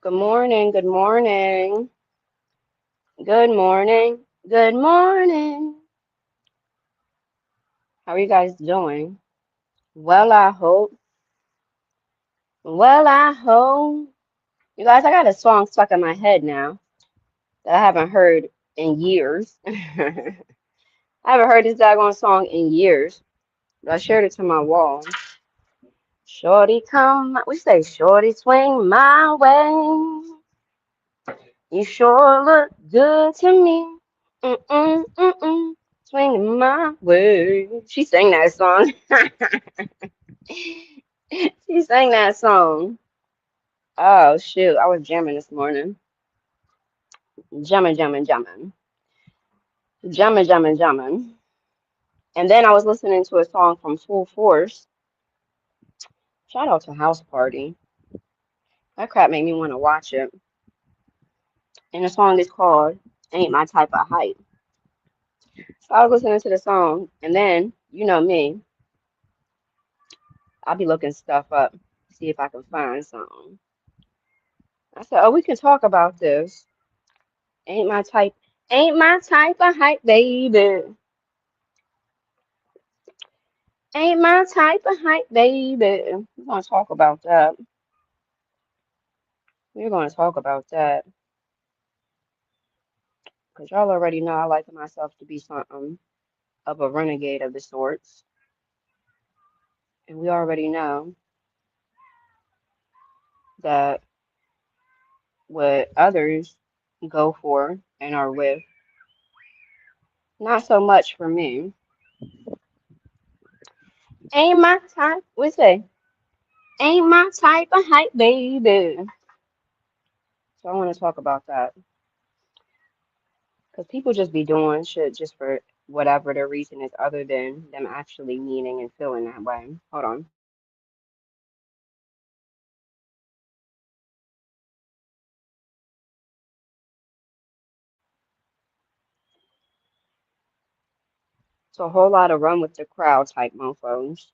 Good morning, good morning, good morning, good morning. How are you guys doing? Well, I hope. Well, I hope. You guys, I got a song stuck in my head now that I haven't heard in years. I haven't heard this daggone song in years, but I shared it to my wall. Shorty come, we say, Shorty swing my way. You sure look good to me. Mm-mm, mm-mm, swinging my way. She sang that song. She sang that song. Oh shoot, I was jamming this morning. Jamming, jamming, jamming. Jamming, jamming, jamming. And then I was listening to a song from Full Force. Shout out to House Party. That crap made me want to watch it. And the song is called Ain't My Type of Hype. So I was listening to the song, and then, you know me, I'll be looking stuff up, see if I can find something. I said, oh, we can talk about this. Ain't my type, ain't my type of hype, baby. Ain't my type of hype, baby. We're gonna talk about that. We're gonna talk about that. Because y'all already know I like myself to be something of a renegade of the sorts. And we already know that what others go for and are with, not so much for me. Ain't my type, we say, ain't my type of hype, baby. So I want to talk about that. Because people just be doing shit just for whatever the reason is, other than them actually meaning and feeling that way. Hold on. So a whole lot of run with the crowd type mofos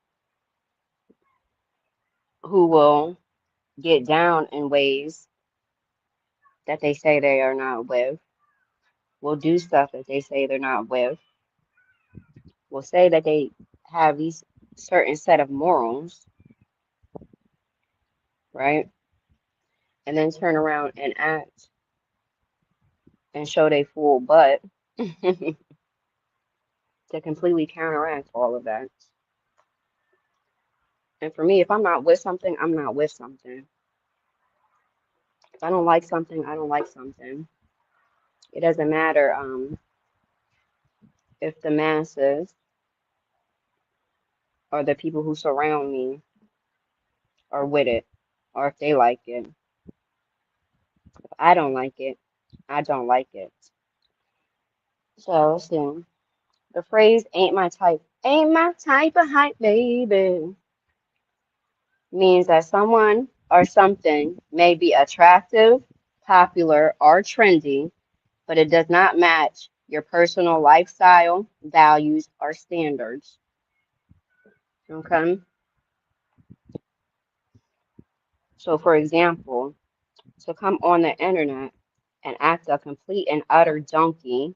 who will get down in ways that they say they are not with, will do stuff that they say they're not with, will say that they have these certain set of morals, right? And then turn around and act and show they full butt to completely counteract all of that. And for me, if I'm not with something, I'm not with something. If I don't like something, I don't like something. It doesn't matter if the masses or the people who surround me are with it or if they like it. If I don't like it, I don't like it. So, let's see. The phrase ain't my type of hype, baby, means that someone or something may be attractive, popular, or trendy, but it does not match your personal lifestyle, values, or standards. Okay? So, for example, to come on the internet and act a complete and utter donkey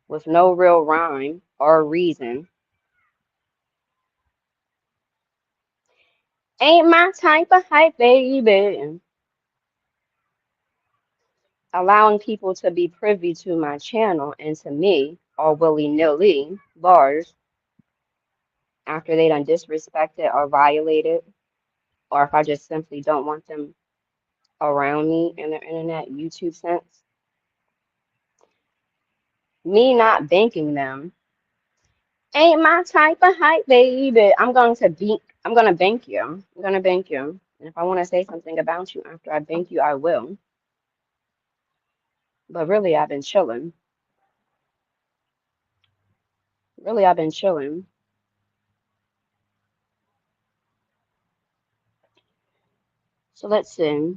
with no real rhyme or reason ain't my type of hype, baby. Allowing people to be privy to my channel and to me all willy-nilly bars after they done disrespected or violated, or if I just simply don't want them around me in the internet YouTube sense. Me not banking them ain't my type of hype, baby. I'm gonna bank you. I'm gonna bank you. And if I want to say something about you after I bank you, I will. But really, I've been chilling. Really, I've been chilling. So let's see.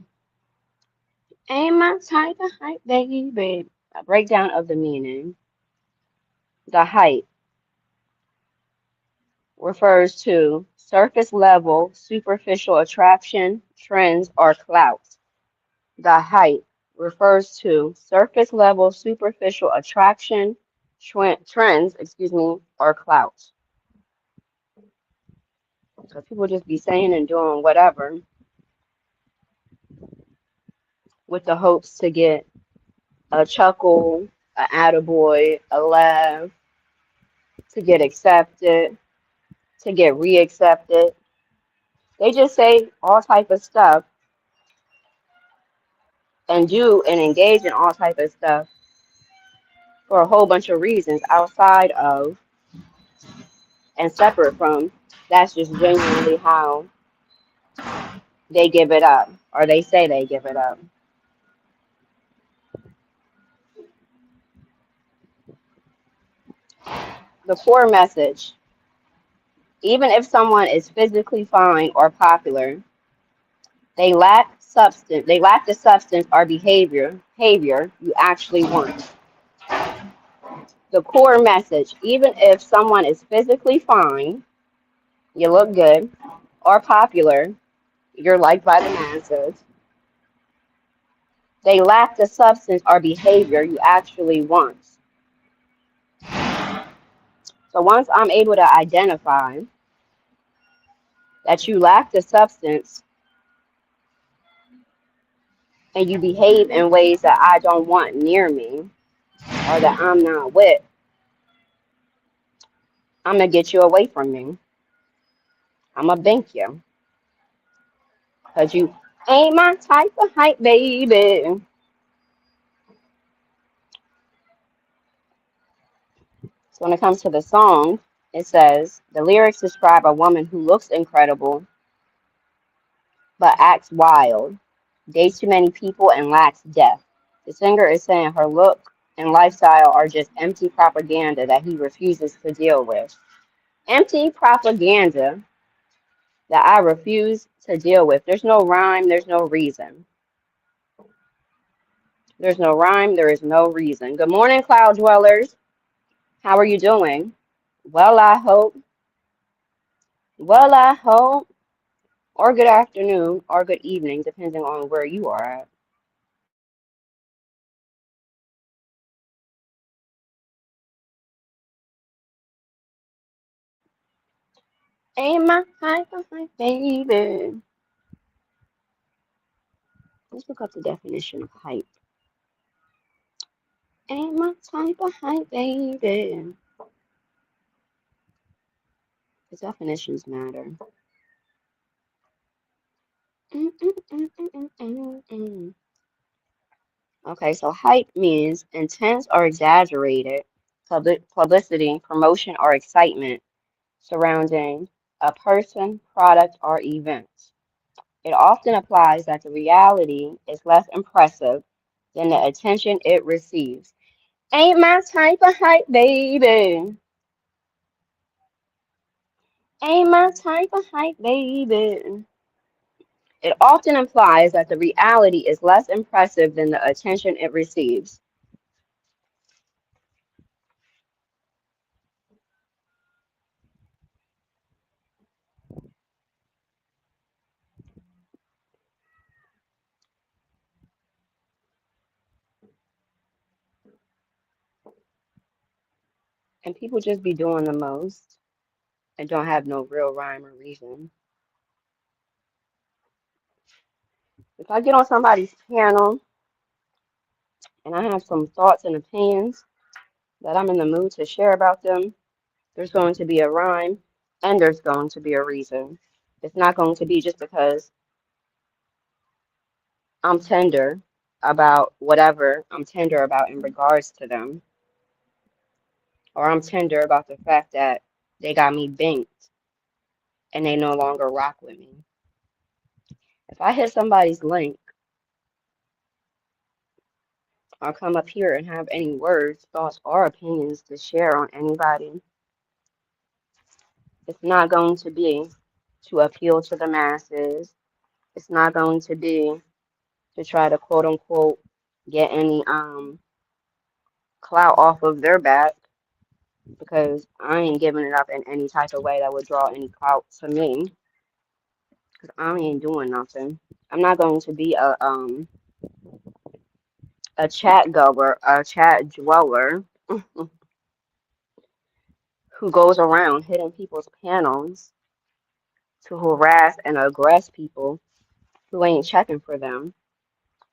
Ain't my type of hype, baby. A breakdown of the meaning. The hype refers to surface level, superficial attraction, trends, or clout. The height refers to surface level superficial attraction, trends, or clout. So people just be saying and doing whatever with the hopes to get a chuckle, a attaboy, a laugh, to get accepted, to get reaccepted. They just say all type of stuff and do and engage in all type of stuff for a whole bunch of reasons outside of and separate from. That's just genuinely how they give it up, or they say they give it up. The core message: even if someone is physically fine or popular, they lack substance. They lack the substance or behavior you actually want. The core message: even if someone is physically fine, you look good, or popular, you're liked by the masses, they lack the substance or behavior you actually want. So once I'm able to identify that you lack the substance and you behave in ways that I don't want near me or that I'm not with, I'm going to get you away from me. I'm going to bank you because you ain't my type of hype, baby. So when it comes to the song, it says the lyrics describe a woman who looks incredible but acts wild, dates too many people, and lacks depth. The singer is saying her look and lifestyle are just empty propaganda that he refuses to deal with. Empty propaganda that I refuse to deal with. There's no rhyme, there's no reason. There's no rhyme, there is no reason. Good morning, cloud dwellers. How are you doing? Well, I hope. Well, I hope. Or good afternoon or good evening, depending on where you are at. Ain't my type of my baby. Let's look up the definition of hype. Ain't my type of hype, baby. The definitions matter. Mm, mm, mm, mm, mm, mm, mm. Okay, so hype means intense or exaggerated publicity, promotion, or excitement surrounding a person, product, or event. It often applies that the reality is less impressive than the attention it receives. Ain't my type of hype, baby. Ain't my type of hype, baby. It often implies that the reality is less impressive than the attention it receives. And people just be doing the most and don't have no real rhyme or reason. If I get on somebody's panel and I have some thoughts and opinions that I'm in the mood to share about them, there's going to be a rhyme and there's going to be a reason. It's not going to be just because I'm tender about whatever I'm tender about in regards to them, or I'm tender about the fact that they got me banked and they no longer rock with me. If I hit somebody's link or come up here and have any words, thoughts, or opinions to share on anybody, it's not going to be to appeal to the masses. It's not going to be to try to quote unquote get any clout off of their back because I ain't giving it up in any type of way that would draw any clout to me because I ain't doing nothing. I'm not going to be a a chat goer, a chat dweller who goes around hitting people's panels to harass and aggress people who ain't checking for them.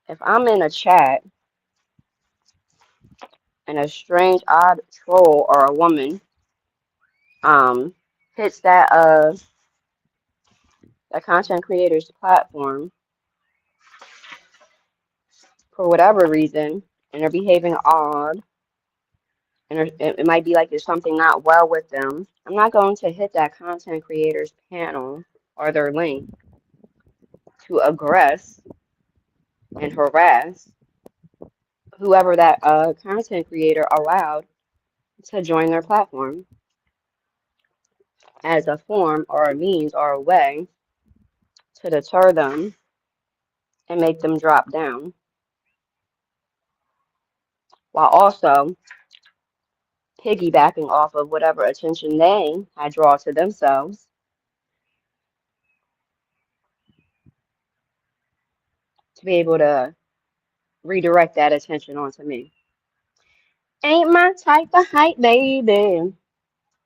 If I'm in a chat and a strange odd troll or a woman um hits that content creator's platform for whatever reason and they're behaving odd and it might be like there's something not well with them, I'm not going to hit that content creator's panel or their link to aggress and harass whoever that content creator allowed to join their platform as a form or a means or a way to deter them and make them drop down, while also piggybacking off of whatever attention they had drawn to themselves to be able to redirect that attention onto me. Ain't my type of hype, baby.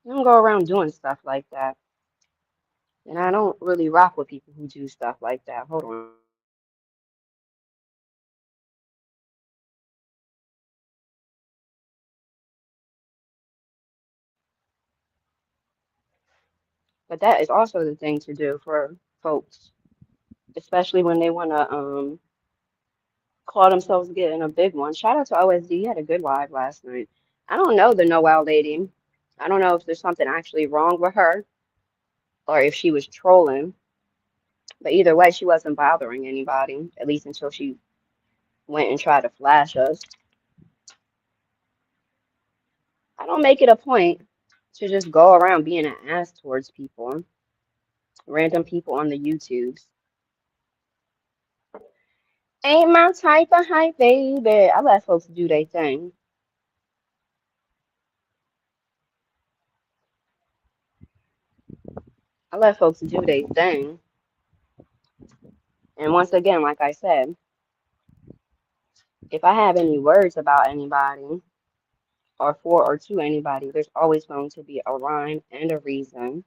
I don't go around doing stuff like that. And I don't really rock with people who do stuff like that. Hold on. But that is also the thing to do for folks, especially when they want to call themselves getting a big one. Shout out to OSD. He had a good live last night. I don't know the Noel lady. I don't know if there's something actually wrong with her or if she was trolling. But either way, she wasn't bothering anybody, at least until she went and tried to flash us. I don't make it a point to just go around being an ass towards people, random people on the YouTubes. Ain't my type of hype, baby. I let folks do their thing. I let folks do their thing. And once again, like I said, if I have any words about anybody or for or to anybody, there's always going to be a rhyme and a reason,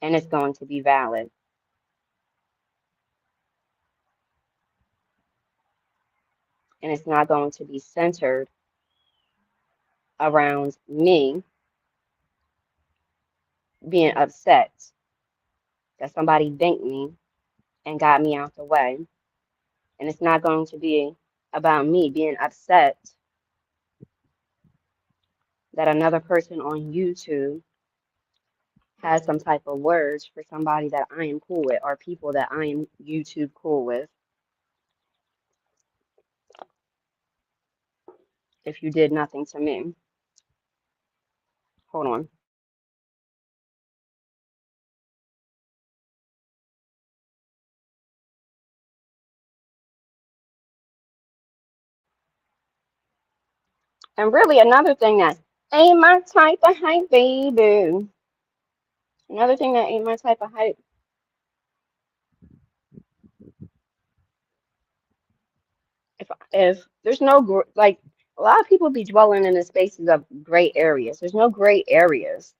and it's going to be valid. And it's not going to be centered around me being upset that somebody thanked me and got me out the way. And it's not going to be about me being upset that another person on YouTube has some type of words for somebody that I am cool with or people that I am YouTube cool with. If you did nothing to me. Hold on. And really another thing that ain't my type of hype, baby. Another thing that ain't my type of hype. If there's no like a lot of people be dwelling in the spaces of gray areas. There's no gray areas.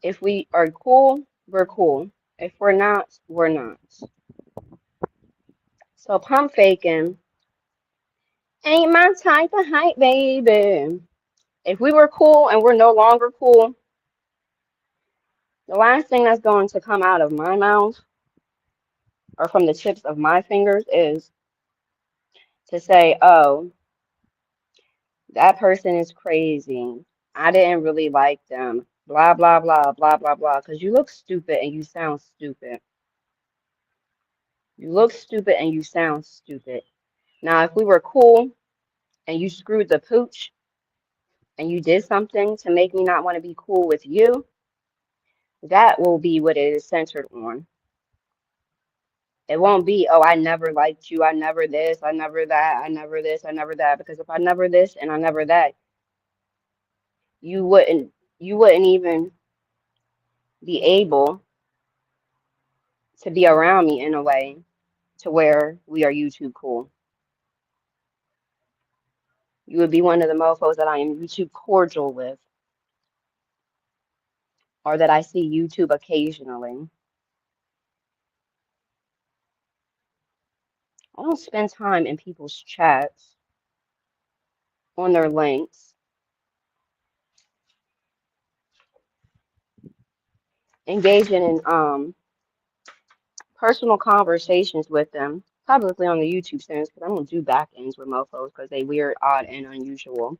If we are cool, we're cool. If we're not, we're not. So pump faking ain't my type of hype, baby. If we were cool and we're no longer cool, the last thing that's going to come out of my mouth or from the tips of my fingers is to say, oh, that person is crazy. I didn't really like them. Blah, blah, blah, blah, blah, blah. Because you look stupid and you sound stupid. You look stupid and you sound stupid. Now, if we were cool and you screwed the pooch and you did something to make me not want to be cool with you, that will be what it is centered on. It won't be, oh, I never liked you. I never this. I never that. I never this. I never that. Because if I never this and I never that, you wouldn't you wouldn't even be able to be around me in a way to where we are YouTube cool. You would be one of the mofos that I am YouTube cordial with, or that I see YouTube occasionally. I don't spend time in people's chats, on their links, engaging in personal conversations with them, publicly on the YouTube sense, because I don't do back ends with mofos because they weird, odd, and unusual.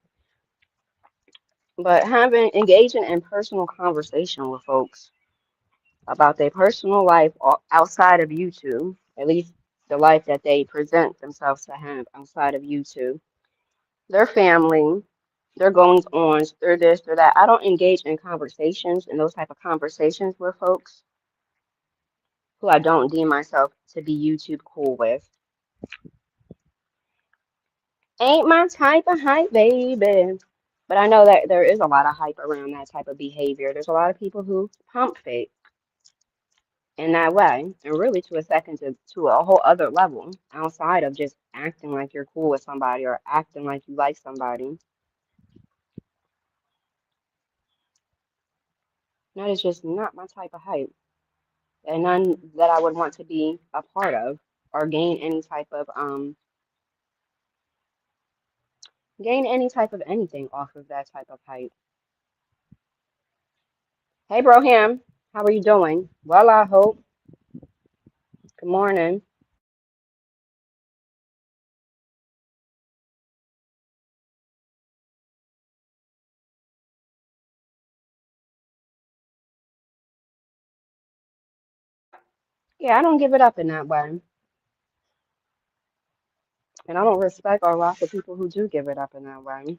But having engaging in personal conversation with folks about their personal life outside of YouTube, at least the life that they present themselves to have outside of YouTube, their family, their goings ons, their this, their that. I don't engage in conversations in those type of conversations with folks who I don't deem myself to be YouTube cool with. Ain't my type of hype, baby. But I know that there is a lot of hype around that type of behavior. There's a lot of people who pump fake in that way, and really to a second to a whole other level outside of just acting like you're cool with somebody or acting like you like somebody. That is just not my type of hype, and none that I would want to be a part of or gain any type of anything off of that type of hype. Hey, Broham, how are you doing? Well, I hope. Good morning. Yeah, I don't give it up in that way. And I don't respect or laugh at people who do give it up in that way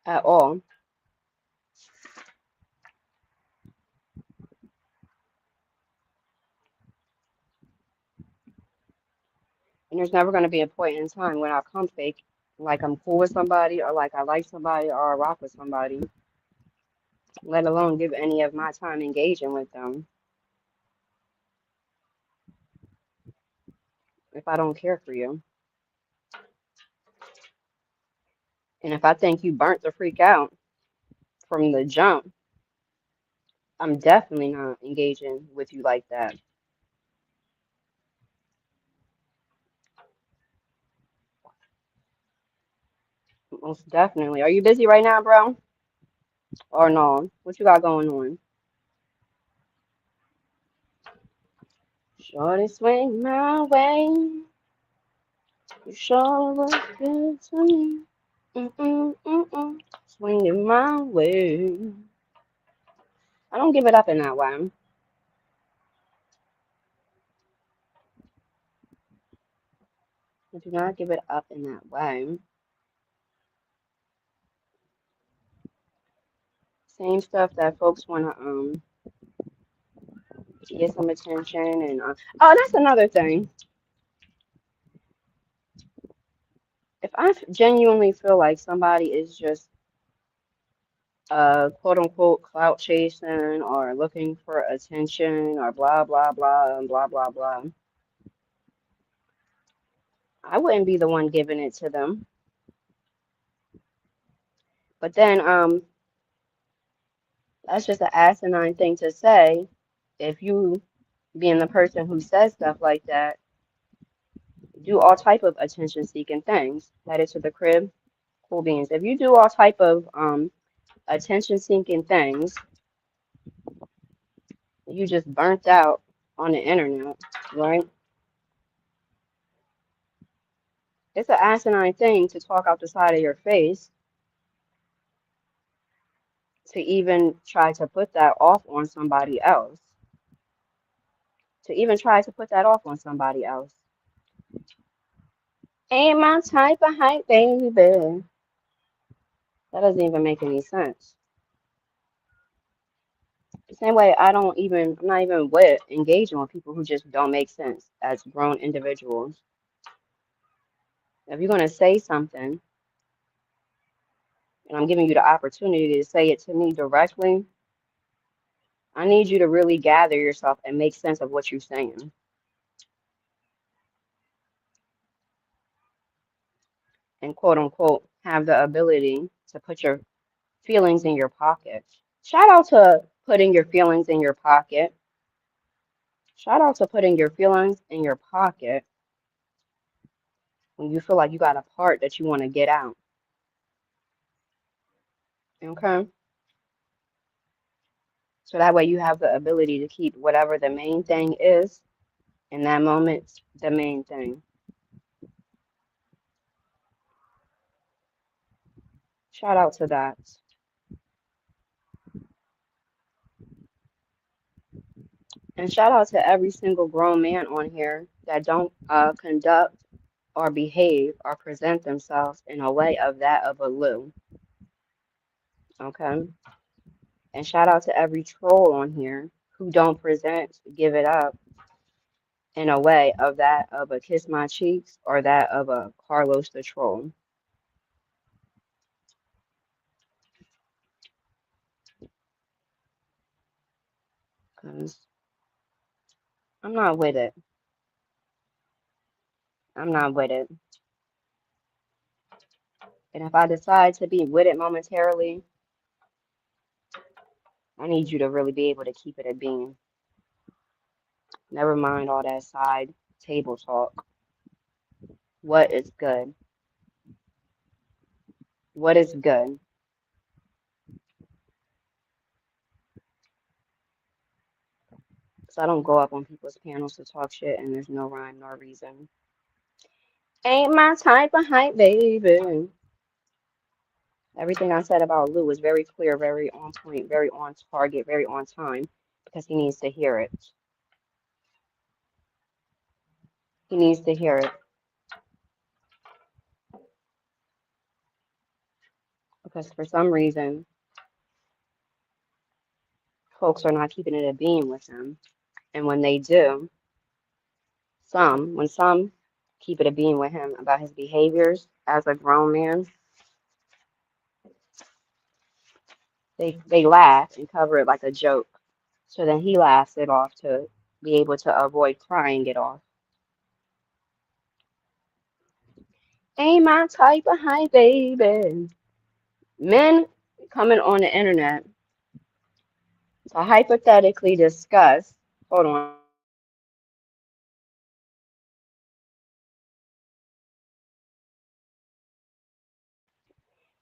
at all. And there's never going to be a point in time when I come fake like I'm cool with somebody or like I like somebody or I rock with somebody, let alone give any of my time engaging with them if I don't care for you. And if I think you burnt the freak out from the jump, I'm definitely not engaging with you like that. Most definitely. Are you busy right now, bro? Or no? What you got going on? Shorty swing my way. You sure look good to me. Mm-mm. Swinging my way. I don't give it up in that way. I do not give it up in that way. Same stuff that folks want to get some attention and oh, that's another thing. If I genuinely feel like somebody is just quote unquote clout chasing or looking for attention or blah blah blah and blah blah blah, I wouldn't be the one giving it to them. But then that's just an asinine thing to say if you being the person who says stuff like that, do all type of attention seeking things. Headed to the crib, cool beans. If you do all type of attention seeking things, you just burnt out on the internet, right? It's an asinine thing to talk out the side of your face to even try to put that off on somebody else. To even try to put that off on somebody else. Ain't my type of hype, baby. That doesn't even make any sense. The same way I'm not even with engaging with people who just don't make sense as grown individuals. If you're going to say something and I'm giving you the opportunity to say it to me directly, I need you to really gather yourself and make sense of what you're saying and quote unquote have the ability to put your feelings in your pocket. Shout out to putting your feelings in your pocket. Shout out to putting your feelings in your pocket when you feel like you got a part that you want to get out. Okay? So that way you have the ability to keep whatever the main thing is in that moment, the main thing. Shout out to that. And shout out to every single grown man on here that don't conduct or behave or present themselves in a way of that of a Lou. Okay? And shout out to every troll on here who don't present, give it up in a way of that of a Kiss My Cheeks or that of a Carlos the Troll. Because I'm not with it. I'm not with it. And if I decide to be with it momentarily, I need you to really be able to keep it a bean. Never mind all that side table talk. What is good? What is good? Because I don't go up on people's panels to talk shit and there's no rhyme nor reason. Ain't my type of hype, baby. Everything I said about Lou is very clear, very on point, very on target, very on time because he needs to hear it. He needs to hear it because for some reason, folks are not keeping it a beam with him. And when they do, when some keep it a beam with him about his behaviors as a grown man, they laugh and cover it like a joke. So then he laughs it off to be able to avoid crying it off. Ain't my type of hype, baby. Men coming on the internet to hypothetically discuss, hold on,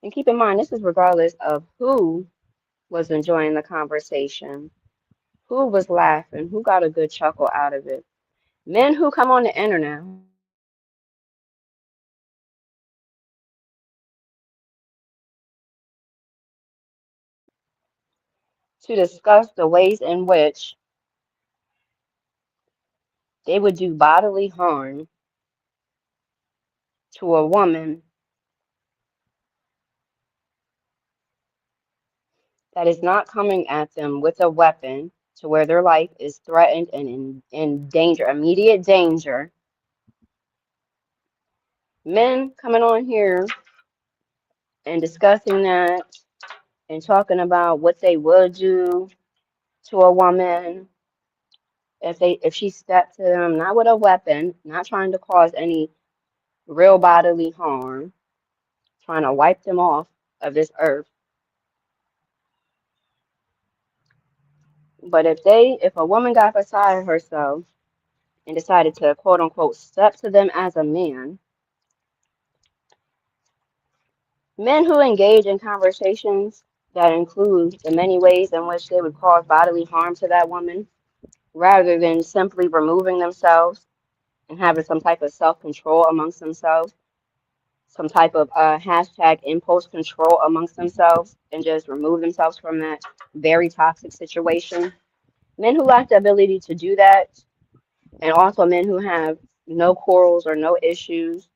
and keep in mind, this is regardless of who was enjoying the conversation, who was laughing, who got a good chuckle out of it. Men who come on the internet to discuss the ways in which they would do bodily harm to a woman that is not coming at them with a weapon to where their life is threatened and in danger, immediate danger. Men coming on here and discussing that and talking about what they would do to a woman if she stepped to them, not with a weapon, not trying to cause any real bodily harm, trying to wipe them off of this earth. But if a woman got beside herself and decided to quote unquote step to them as a man, men who engage in conversations that include the many ways in which they would cause bodily harm to that woman, rather than simply removing themselves and having some type of self-control amongst themselves, some type of hashtag impulse control amongst themselves, and just remove themselves from that very toxic situation. Men who lack the ability to do that, and also men who have no quarrels or no issues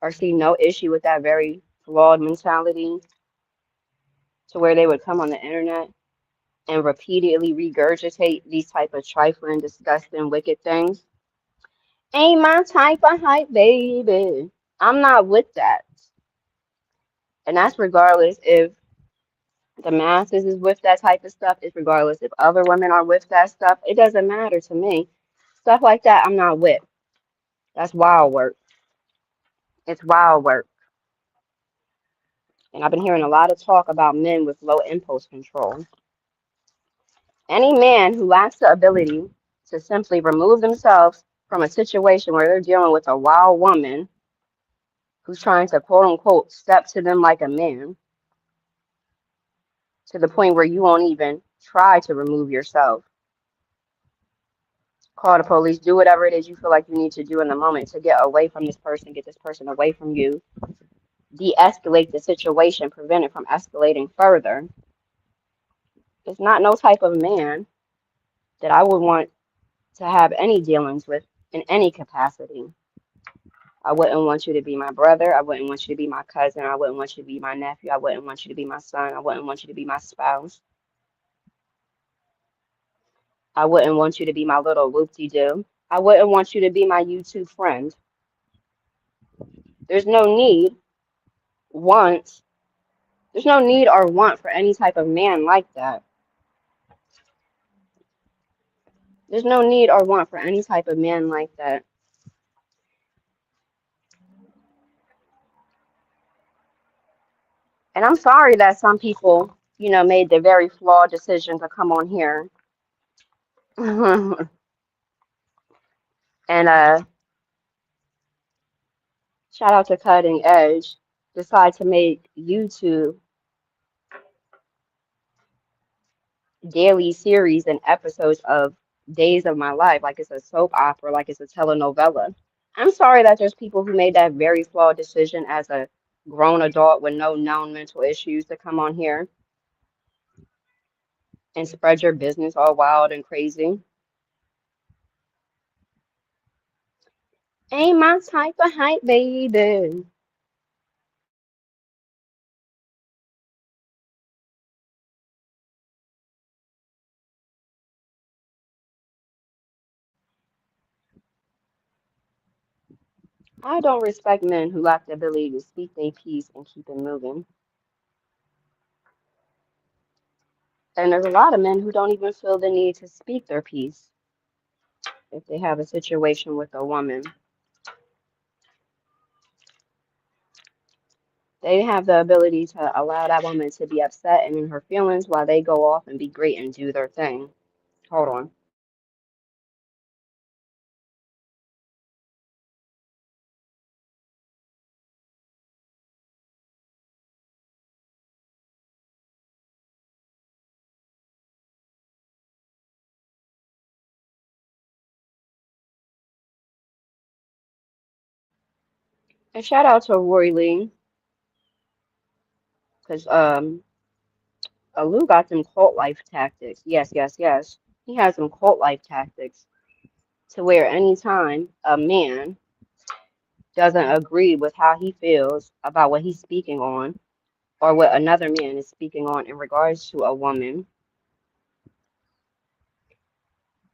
or see no issue with that very flawed mentality to where they would come on the internet and repeatedly regurgitate these type of trifling, disgusting, wicked things. Ain't my type of hype, baby. I'm not with that. And that's regardless if the masses is with that type of stuff. It's regardless if other women are with that stuff. It doesn't matter to me. Stuff like that, I'm not with. That's wild work. It's wild work. And I've been hearing a lot of talk about men with low impulse control. Any man who lacks the ability to simply remove themselves from a situation where they're dealing with a wild woman who's trying to quote unquote step to them like a man to the point where you won't even try to remove yourself. Call the police, do whatever it is you feel like you need to do in the moment to get away from this person, get this person away from you, de escalate the situation, prevent it from escalating further. It's not no type of man that I would want to have any dealings with in any capacity. I wouldn't want you to be my brother. I wouldn't want you to be my cousin. I wouldn't want you to be my nephew. I wouldn't want you to be my son. I wouldn't want you to be my spouse. I wouldn't want you to be my little whoop-de-doo. I wouldn't want you to be my YouTube friend. There's no need, want, there's no need or want for any type of man like that. There's no need or want for any type of man like that. And I'm sorry that some people, made the very flawed decision to come on here and shout out to Cutting Edge, decide to make YouTube daily series and episodes of days of my life, like it's a soap opera, like it's a telenovela. I'm sorry that there's people who made that very flawed decision as a grown adult with no known mental issues to come on here and spread your business all wild and crazy. Ain't my type of hype, baby. I don't respect men who lack the ability to speak their piece and keep it moving. And there's a lot of men who don't even feel the need to speak their piece if they have a situation with a woman. They have the ability to allow that woman to be upset and in her feelings while they go off and be great and do their thing. Hold on. And shout out to Roy Lee, because Lou got them cult life tactics. Yes, yes, yes. He has some cult life tactics to where anytime a man doesn't agree with how he feels about what he's speaking on or what another man is speaking on in regards to a woman,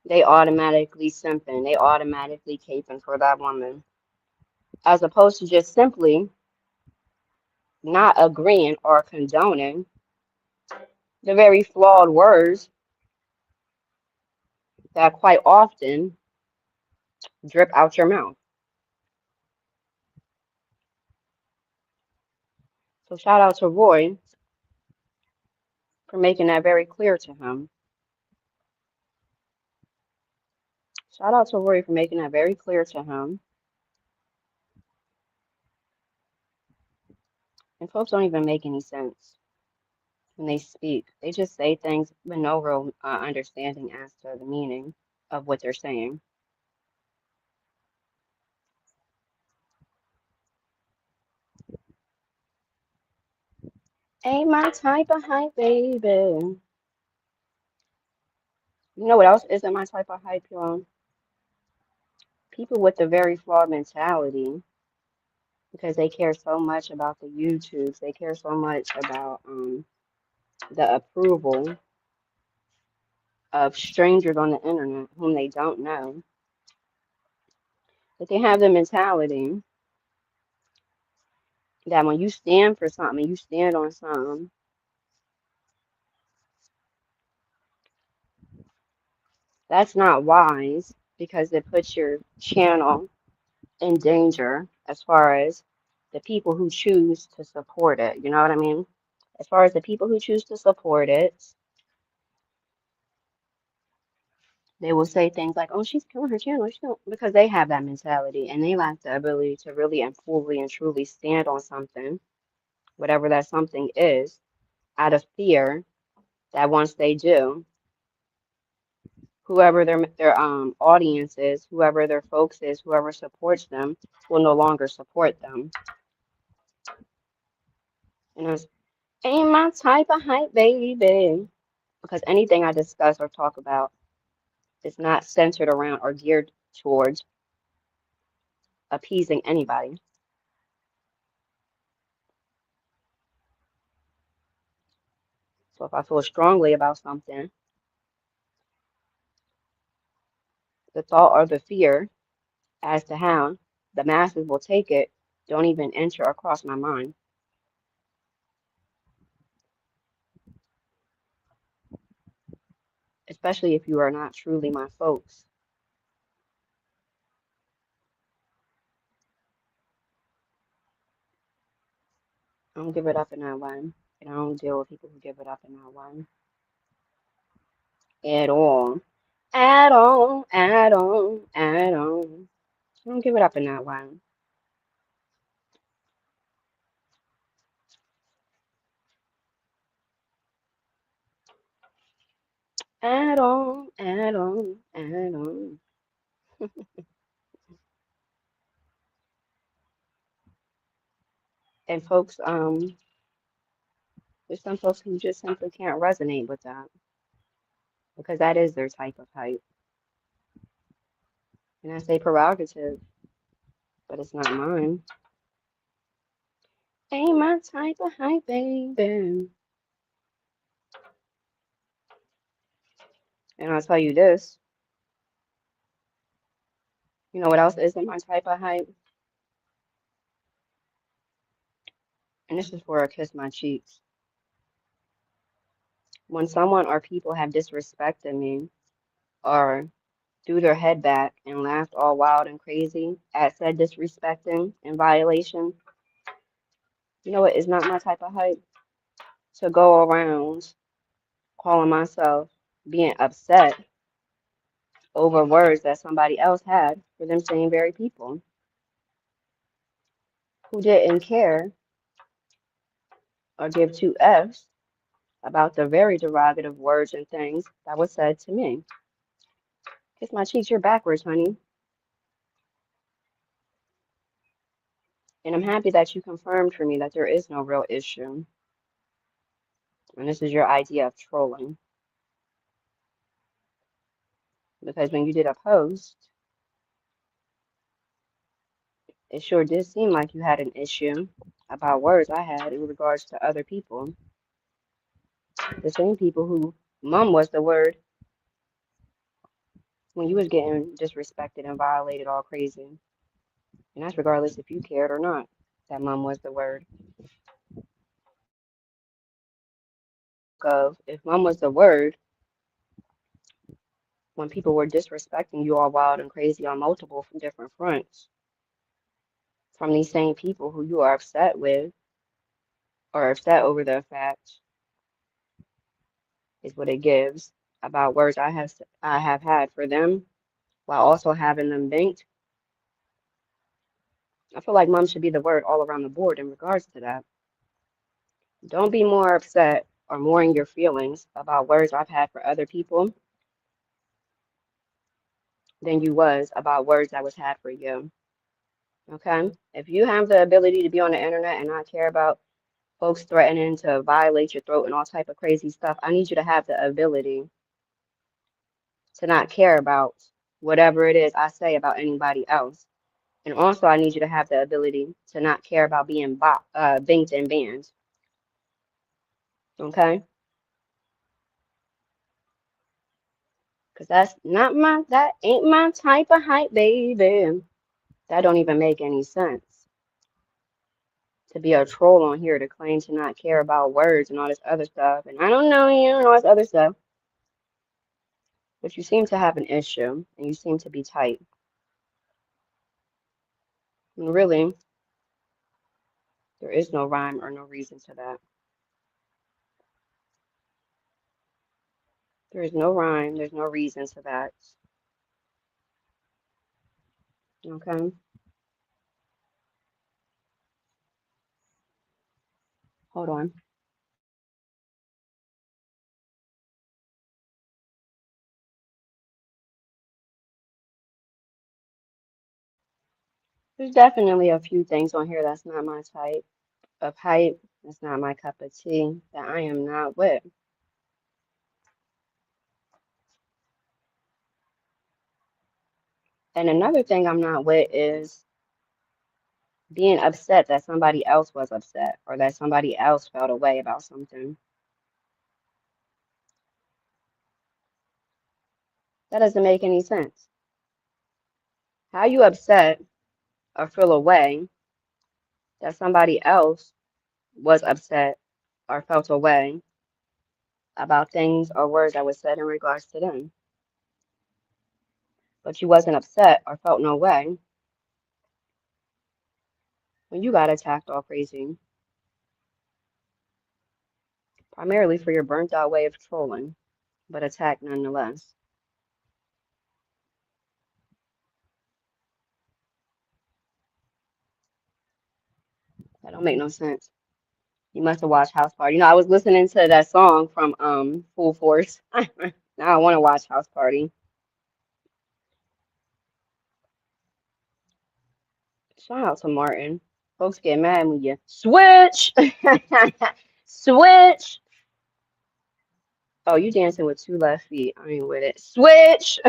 they automatically simping, they automatically caping for that woman, as opposed to just simply not agreeing or condoning the very flawed words that quite often drip out your mouth. So shout out to Roy for making that very clear to him. Shout out to Roy for making that very clear to him. And folks don't even make any sense when they speak. They just say things with no real understanding as to the meaning of what they're saying. Ain't my type of hype, baby. You know what else isn't my type of hype, y'all? People with a very flawed mentality because they care so much about the YouTubes. They care so much about the approval of strangers on the internet whom they don't know. But they have the mentality that when you stand for something, you stand on something, that's not wise because it puts your channel in danger as far as the people who choose to support it. You know what I mean? As far as the people who choose to support it, they will say things like, "Oh, she's killing her channel," because they have that mentality and they lack the ability to really and fully and truly stand on something, whatever that something is, out of fear that once they do, whoever their audience is, whoever their folks is, whoever supports them, will no longer support them. And it's ain't my type of hype, baby. Because anything I discuss or talk about is not centered around or geared towards appeasing anybody. So if I feel strongly about something, the thought or the fear as to how the masses will take it don't even enter across my mind, especially if you are not truly my folks. I don't give it up in that way. And I don't deal with people who give it up in that way at all. At all, at all, at all. I don't give it up in that way. At all, at all, at all. And folks, there's some folks who just simply can't resonate with that because that is their type of hype. And I say prerogative, but it's not mine. Ain't my type of hype, baby. And I'll tell you this, you know what else isn't my type of hype? And this is where I kiss my cheeks. When someone or people have disrespected me or threw their head back and laughed all wild and crazy at said disrespecting and violation, you know what is not my type of hype? To go around calling myself being upset over words that somebody else had for them same very people who didn't care or give two F's about the very derogative words and things that was said to me. Kiss my cheeks, you're backwards, honey. And I'm happy that you confirmed for me that there is no real issue. And this is your idea of trolling. Because when you did a post, it sure did seem like you had an issue about words I had in regards to other people. The same people who mum was the word when you was getting disrespected and violated all crazy. And that's regardless if you cared or not. That mum was the word. Of if mum was the word, when people were disrespecting you all wild and crazy on multiple from different fronts, from these same people who you are upset with or upset over the fact is what it gives about words I have had for them while also having them banked. I feel like mom should be the word all around the board in regards to that. Don't be more upset or more in your feelings about words I've had for other people than you was about words that was had for you. Okay? If you have the ability to be on the internet and not care about folks threatening to violate your throat and all type of crazy stuff, I need you to have the ability to not care about whatever it is I say about anybody else. And also, I need you to have the ability to not care about being banked and banned. Okay? Because that ain't my type of hype, baby. That don't even make any sense. to be a troll on here to claim to not care about words and all this other stuff. And I don't know you and all this other stuff, but you seem to have an issue and you seem to be tight. And really, there is no rhyme or no reason to that. There is no rhyme, there's no reason to that. Okay? Hold on. There's definitely a few things on here that's not my type of hype. That's not my cup of tea. That I am not with. And another thing I'm not with is being upset that somebody else was upset or that somebody else felt a way about something. That doesn't make any sense. How you upset or feel a way that somebody else was upset or felt a way about things or words that was said in regards to them, but you wasn't upset or felt no way when you got attacked all crazy, primarily for your burnt out way of trolling, but attacked nonetheless. That don't make no sense. You must have watched House Party. You know, I was listening to that song from Full Force. Now I want to watch House Party. Shout out to Martin. Folks get mad when you switch. Switch. Oh, you dancing with two left feet. I ain't with it. Switch.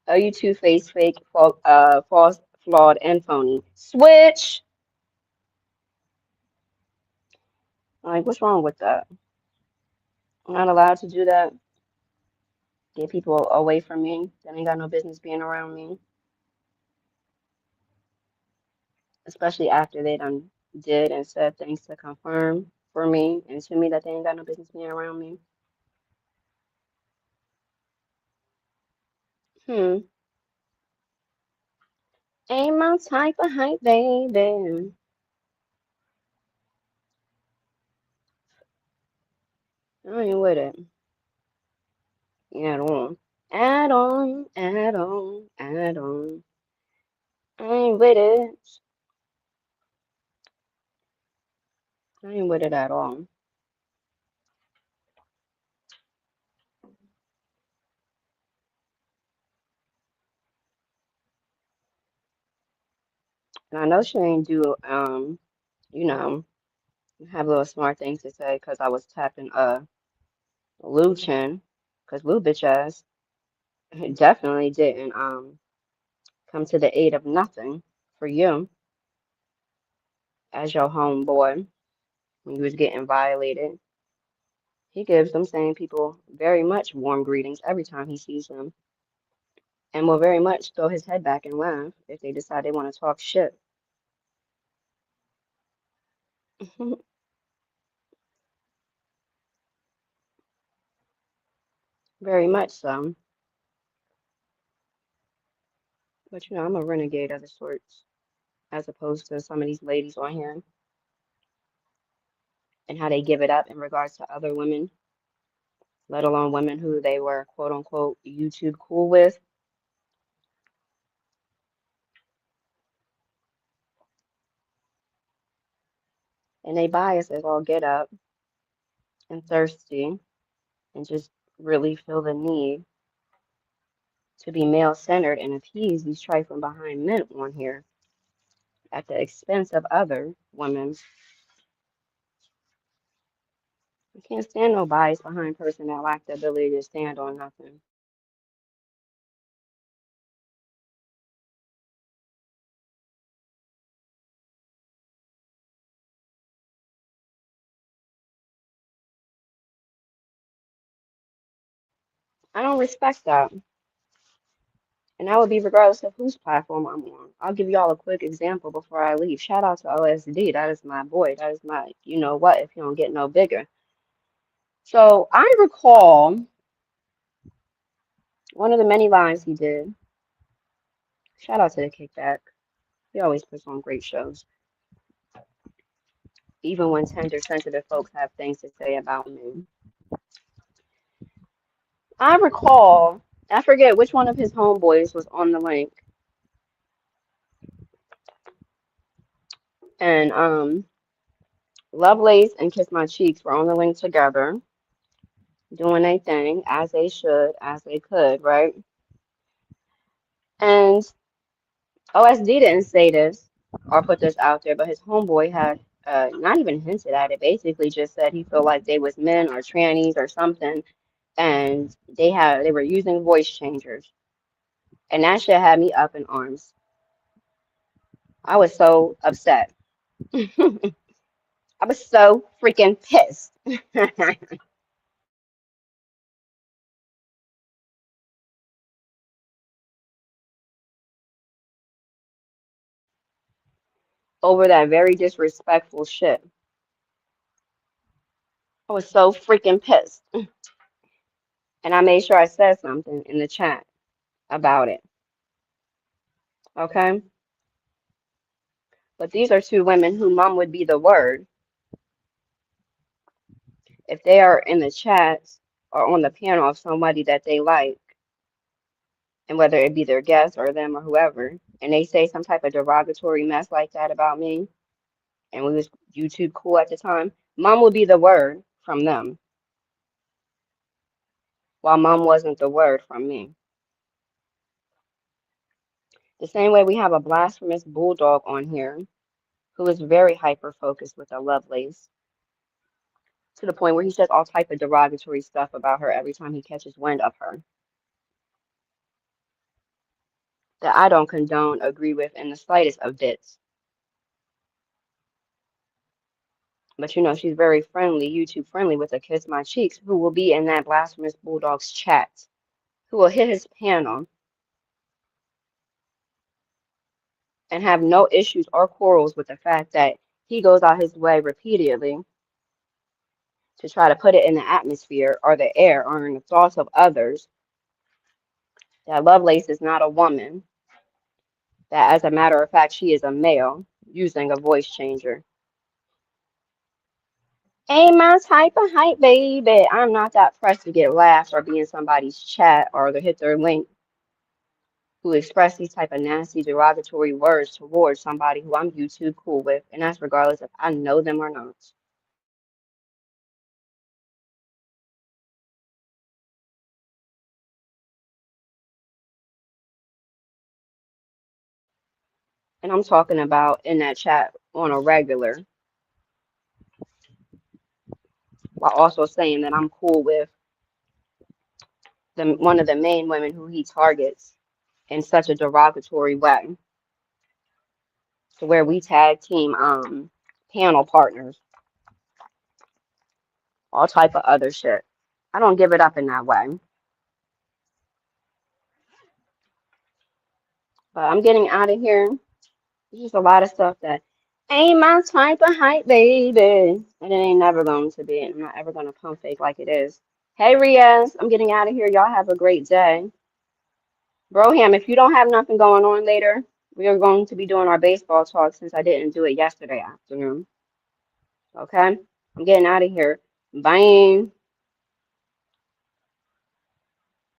Oh, you two-faced, fake, false, flawed, and phony. Switch. Like, what's wrong with that? I'm not allowed to do that. Get people away from me that ain't got no business being around me, especially after they done did and said things to confirm for me and to me that they ain't got no business being around me. Hmm. Ain't my type of hype, baby. I ain't with it. At all. At all. At all. At all. I ain't with it. I ain't with it at all. And I know she ain't do you know, have little smart things to say because I was tapping Lou Chin, because Lou bitch ass definitely didn't come to the aid of nothing for you as your homeboy when you was getting violated. He gives them same people very much warm greetings every time he sees them and will very much throw his head back and laugh if they decide they want to talk shit. Very much so. But you know, I'm a renegade of the sorts, as opposed to some of these ladies on here and how they give it up in regards to other women, let alone women who they were quote unquote YouTube cool with. And they bias as all get up and thirsty and just really feel the need to be male centered and appease these trifling behind men on here at the expense of other women. I can't stand no bias behind person that lack the ability to stand on nothing. I don't respect that. And that would be regardless of whose platform I'm on. I'll give y'all a quick example before I leave. Shout out to OSD. That is my boy. That is my, you know what, if you don't get no bigger. So I recall one of the many lives he did. Shout out to the Kickback. He always puts on great shows, even when tender, sensitive folks have things to say about me. I recall, I forget which one of his homeboys was on the link, and Lovelace and Kiss My Cheeks were on the link together, doing their thing as they should, as they could, right? And OSD didn't say this or put this out there, but his homeboy had not even hinted at it. Basically, just said he felt like they was men or trannies or something, and they were using voice changers, and that shit had me up in arms. I was so upset. I was so freaking pissed over that very disrespectful shit. I was so freaking pissed, and I made sure I said something in the chat about it. Okay, but these are two women who mom would be the word if they are in the chats or on the panel of somebody that they like, and whether it be their guest or them or whoever, and they say some type of derogatory mess like that about me, and we was YouTube cool at the time, mom would be the word from them, while mom wasn't the word from me. The same way we have a blasphemous bulldog on here who is very hyper focused with a Lovelace to the point where he says all type of derogatory stuff about her every time he catches wind of her that I don't condone, agree with in the slightest of bits. But you know, she's very friendly, YouTube friendly with a Kiss My Cheeks, who will be in that Blasphemous Bulldogs chat, who will hit his panel and have no issues or quarrels with the fact that he goes out his way repeatedly to try to put it in the atmosphere or the air or in the thoughts of others that Lovelace is not a woman, that as a matter of fact, she is a male using a voice changer. Ain't my type of hype, baby. I'm not that pressed to get laughs or be in somebody's chat or to hit their link who express these type of nasty derogatory words towards somebody who I'm YouTube cool with, and that's regardless if I know them or not. And I'm talking about in that chat on a regular, while also saying that I'm cool with the one of the main women who he targets in such a derogatory way, to where we tag team panel partners, all type of other shit. I don't give it up in that way. But I'm getting out of here. There's just a lot of stuff that ain't my type of hype, baby. And it ain't never going to be. I'm not ever going to pump fake like it is. Hey, Riaz, I'm getting out of here. Y'all have a great day. Broham, if you don't have nothing going on later, we are going to be doing our baseball talk since I didn't do it yesterday afternoon. Okay? I'm getting out of here. Bye.